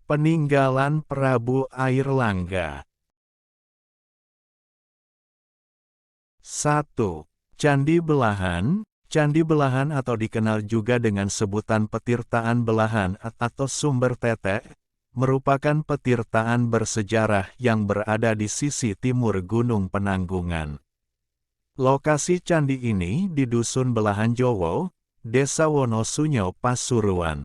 Peninggalan Prabu Airlangga. 1. Candi Belahan. Candi Belahan atau dikenal juga dengan sebutan Petirtaan Belahan atau Sumber Tetek, merupakan petirtaan bersejarah yang berada di sisi timur Gunung Penanggungan. Lokasi candi ini di Dusun Belahan Jowo, Desa Wonosunyo, Pasuruan.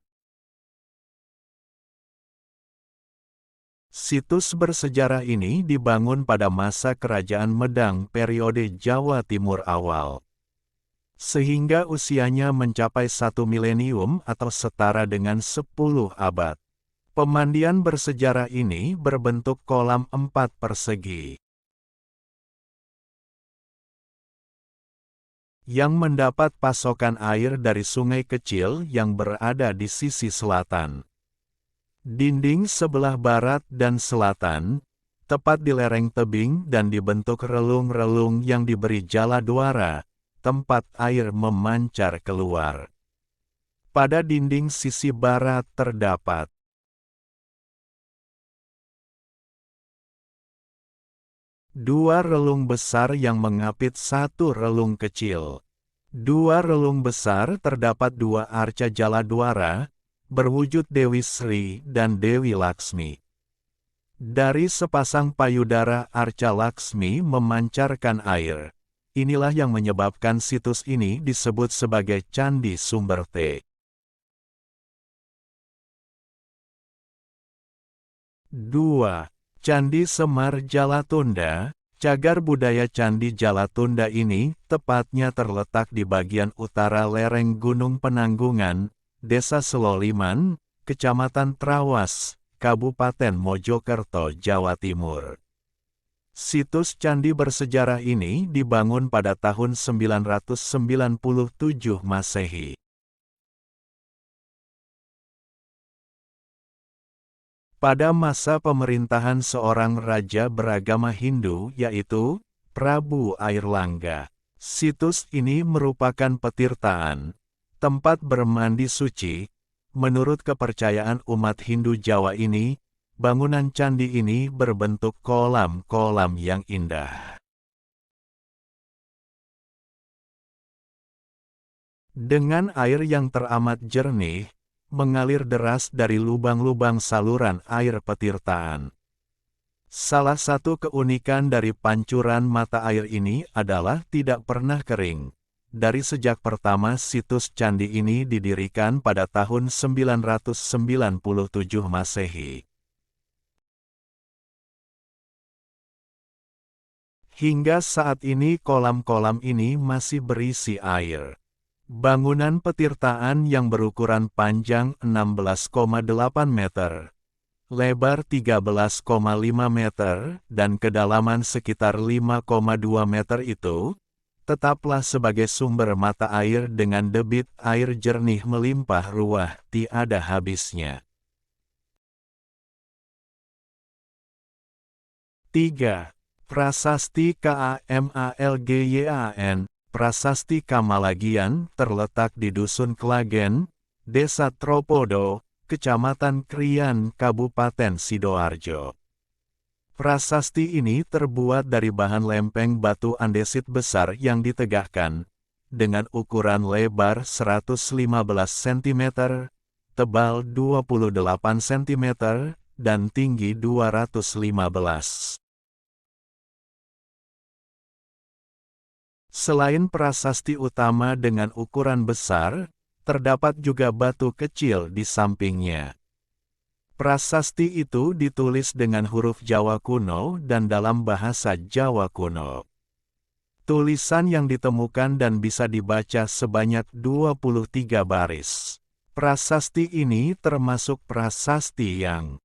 Situs bersejarah ini dibangun pada masa Kerajaan Medang periode Jawa Timur awal, sehingga usianya mencapai 1 milenium atau setara dengan 10 abad. Pemandian bersejarah ini berbentuk kolam 4 persegi, yang mendapat pasokan air dari sungai kecil yang berada di sisi selatan. Dinding sebelah barat dan selatan, tepat di lereng tebing dan dibentuk relung-relung yang diberi jala duara, tempat air memancar keluar. Pada dinding sisi barat terdapat dua relung besar yang mengapit satu relung kecil. Dua relung besar terdapat dua arca jala duara, berwujud Dewi Sri dan Dewi Laksmi. Dari sepasang payudara arca Laksmi memancarkan air. Inilah yang menyebabkan situs ini disebut sebagai Candi Sumber Te. 2. Candi Semar Jalatunda. Cagar budaya Candi Jalatunda ini tepatnya terletak di bagian utara lereng Gunung Penanggungan, Desa Seloliman, Kecamatan Trawas, Kabupaten Mojokerto, Jawa Timur. Situs candi bersejarah ini dibangun pada tahun 997 Masehi. Pada masa pemerintahan seorang raja beragama Hindu yaitu Prabu Airlangga. Situs ini merupakan petirtaan, tempat bermandi suci. Menurut kepercayaan umat Hindu Jawa ini, bangunan candi ini berbentuk kolam-kolam yang indah. Dengan air yang teramat jernih, mengalir deras dari lubang-lubang saluran air petirtaan. Salah satu keunikan dari pancuran mata air ini adalah tidak pernah kering. Dari sejak pertama situs candi ini didirikan pada tahun 997 Masehi. Hingga saat ini kolam-kolam ini masih berisi air. Bangunan petirtaan yang berukuran panjang 16,8 meter, lebar 13,5 meter, dan kedalaman sekitar 5,2 meter itu, tetaplah sebagai sumber mata air dengan debit air jernih melimpah ruah tiada habisnya. 3. Prasasti Kamalgyan. Prasasti Kamalagian terletak di Dusun Klagen, Desa Tropodo, Kecamatan Krian, Kabupaten Sidoarjo. Prasasti ini terbuat dari bahan lempeng batu andesit besar yang ditegakkan, dengan ukuran lebar 115 cm, tebal 28 cm, dan tinggi 215. Selain prasasti utama dengan ukuran besar, terdapat juga batu kecil di sampingnya. Prasasti itu ditulis dengan huruf Jawa kuno dan dalam bahasa Jawa kuno. Tulisan yang ditemukan dan bisa dibaca sebanyak 23 baris. Prasasti ini termasuk prasasti yang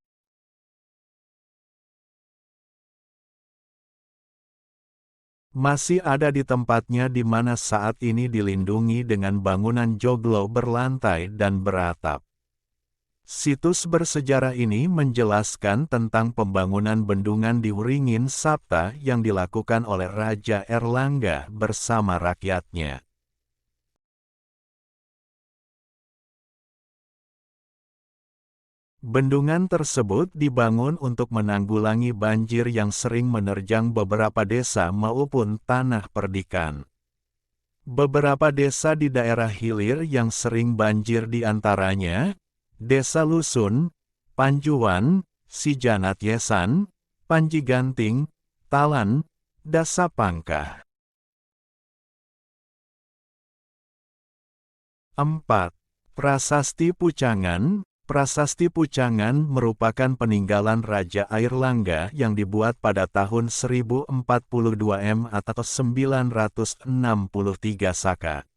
masih ada di tempatnya di mana saat ini dilindungi dengan bangunan joglo berlantai dan beratap. Situs bersejarah ini menjelaskan tentang pembangunan bendungan di Wringin Sapta yang dilakukan oleh Raja Airlangga bersama rakyatnya. Bendungan tersebut dibangun untuk menanggulangi banjir yang sering menerjang beberapa desa maupun tanah perdikan. Beberapa desa di daerah hilir yang sering banjir diantaranya, Desa Lusun, Panjuan, Sijanat Yesan, Panjiganting, Talan, Dasa Pangkah. 4. Prasasti Pucangan. Prasasti Pucangan merupakan peninggalan Raja Airlangga yang dibuat pada tahun 1042 M atau 963 Saka.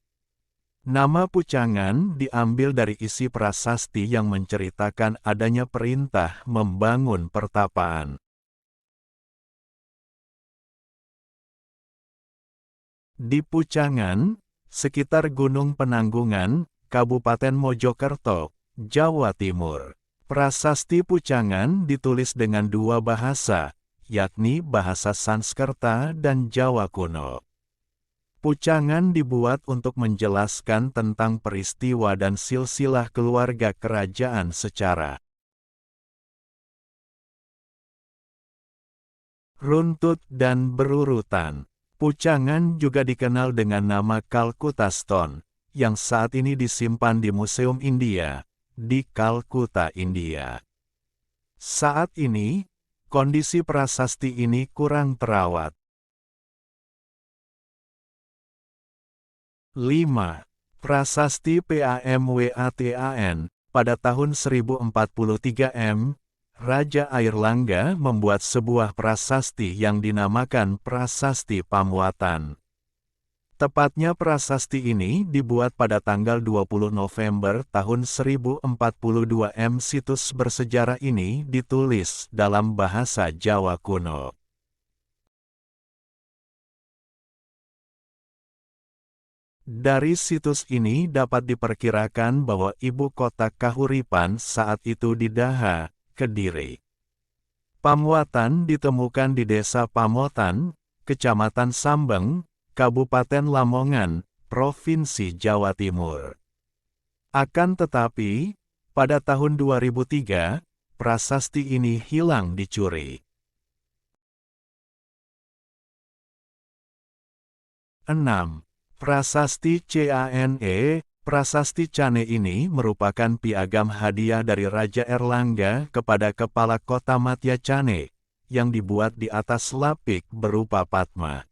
Nama Pucangan diambil dari isi prasasti yang menceritakan adanya perintah membangun pertapaan. Di Pucangan, sekitar Gunung Penanggungan, Kabupaten Mojokerto, Jawa Timur. Prasasti Pucangan ditulis dengan dua bahasa, yakni bahasa Sanskerta dan Jawa kuno. Pucangan dibuat untuk menjelaskan tentang peristiwa dan silsilah keluarga kerajaan secara runtut dan berurutan. Pucangan juga dikenal dengan nama Calcutta Stone, yang saat ini disimpan di Museum India, di Kalkuta, India. Saat ini, kondisi prasasti ini kurang terawat. 5. Prasasti Pamwatan. Pada tahun 1043 M, Raja Airlangga membuat sebuah prasasti yang dinamakan Prasasti Pamwatan. Tepatnya prasasti ini dibuat pada tanggal 20 November tahun 1042 M. Situs bersejarah ini ditulis dalam bahasa Jawa kuno. Dari situs ini dapat diperkirakan bahwa ibu kota Kahuripan saat itu di Daha, Kediri. Pamwatan ditemukan di Desa Pamotan, Kecamatan Sambeng, Kabupaten Lamongan, Provinsi Jawa Timur. Akan tetapi, pada tahun 2003, prasasti ini hilang dicuri. 6. Prasasti Cane. Prasasti Cane ini merupakan piagam hadiah dari Raja Airlangga kepada Kepala Kota Matya Cane, yang dibuat di atas lapik berupa Padma.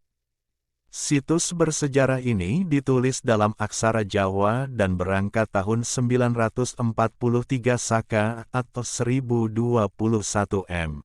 Situs bersejarah ini ditulis dalam aksara Jawa dan berangkat tahun 943 Saka atau 1021 M.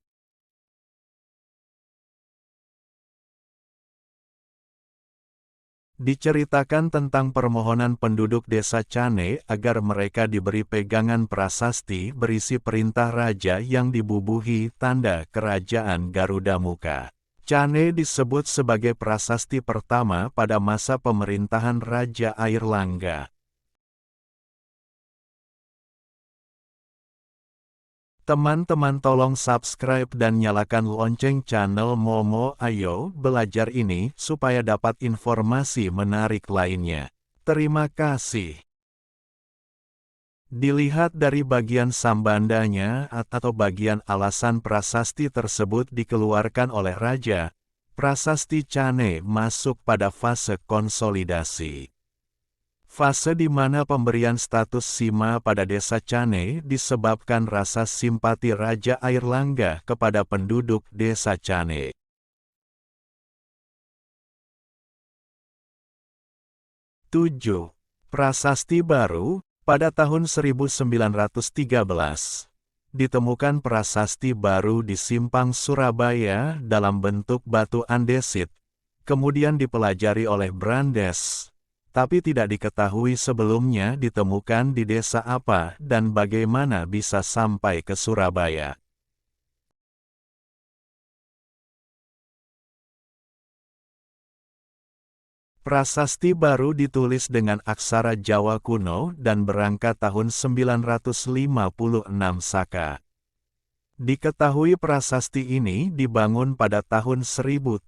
Diceritakan tentang permohonan penduduk desa Cane agar mereka diberi pegangan prasasti berisi perintah raja yang dibubuhi tanda kerajaan Garuda Muka. Cane disebut sebagai prasasti pertama pada masa pemerintahan Raja Airlangga. Teman-teman tolong subscribe dan nyalakan lonceng channel Momo Ayo Belajar ini supaya dapat informasi menarik lainnya. Terima kasih. Dilihat dari bagian sambandanya atau bagian alasan prasasti tersebut dikeluarkan oleh raja, prasasti Cane masuk pada fase konsolidasi. Fase di mana pemberian status Sima pada desa Cane disebabkan rasa simpati Raja Airlangga kepada penduduk desa Cane. 7. Prasasti baru. Pada tahun 1913, ditemukan prasasti baru di Simpang Surabaya dalam bentuk batu andesit, kemudian dipelajari oleh Brandes, tapi tidak diketahui sebelumnya ditemukan di desa apa dan bagaimana bisa sampai ke Surabaya. Prasasti baru ditulis dengan aksara Jawa kuno dan berangkat tahun 956 Saka. Diketahui prasasti ini dibangun pada tahun 1030.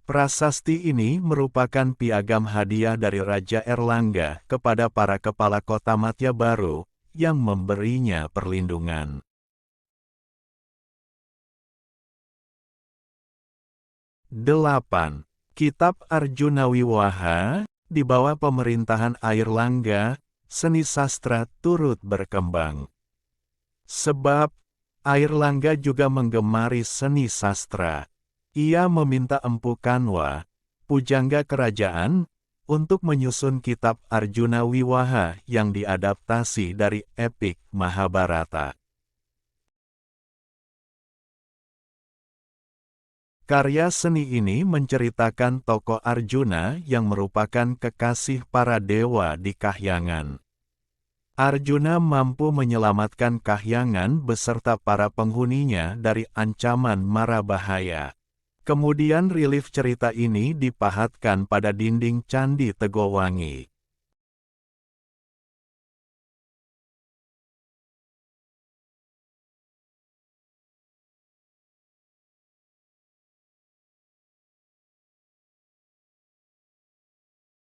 Prasasti ini merupakan piagam hadiah dari Raja Airlangga kepada para kepala kota Matya baru, yang memberinya perlindungan. Delapan. Kitab Arjuna Wiwaha, di bawah pemerintahan Airlangga, seni sastra turut berkembang. Sebab, Airlangga juga menggemari seni sastra. Ia meminta Empu Kanwa, pujangga kerajaan, untuk menyusun kitab Arjuna Wiwaha yang diadaptasi dari epik Mahabharata. Karya seni ini menceritakan tokoh Arjuna yang merupakan kekasih para dewa di Kahyangan. Arjuna mampu menyelamatkan Kahyangan beserta para penghuninya dari ancaman mara bahaya. Kemudian relief cerita ini dipahatkan pada dinding Candi Tegowangi.